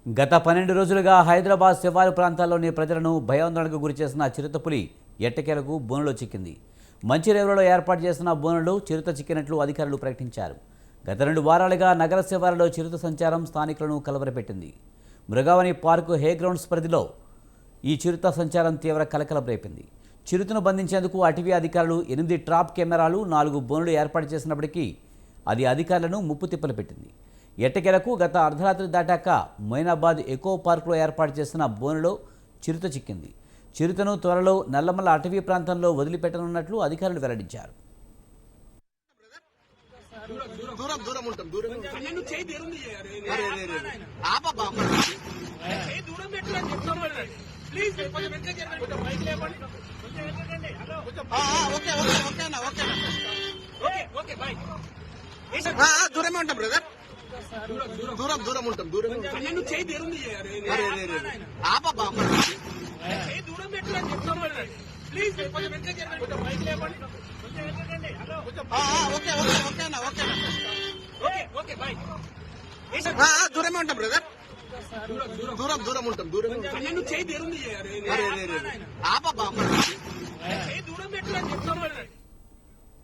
గత 12 రోజులుగా హైదరాబాద్ శివారు ప్రాంతాల్లోని ప్రజలను భయాందోళనకు గురిచేసిన చిరుతపులి ఎట్టకేలకు బోనులో చిక్కింది. మంచిరేవులలో ఏర్పాటు చేసిన బోనులో చిరుత చిక్కినట్లు అధికారులు ప్రకటించారు. గత 2 వారాలుగా నగర శివారులో చిరుత సంచారం స్థానికులను కలవరపెట్టింది. మృగావని పార్కు హే గ్రౌండ్స్ పరిధిలో ఈ చిరుత సంచారం తీవ్ర కలకలం రేపింది. చిరుతను బంధించేందుకు అటవీ అధికారులు 8 ట్రాప్ కెమెరాలు 4 బోనులు ఏర్పాటు చేసినప్పటికీ అది అధికారులను ముప్పు తిప్పలు పెట్టింది. ఎట్టకేలకు గత అర్ధరాత్రి దాటాక మొయినాబాద్ ఎకో పార్కులో ఏర్పాటు చేసిన బోనులో చిరుత చిక్కింది. చిరుతను త్వరలో నల్లమల్ల అటవీ ప్రాంతంలో వదిలిపెట్టనున్నట్లు అధికారులు వెల్లడించారు. దూరమే ఉంటాం బ్రదర్, దూరం ఉంటాం. దూరమే ఉంటాం బ్రదర్, దూరం ఉంటాం. దూరం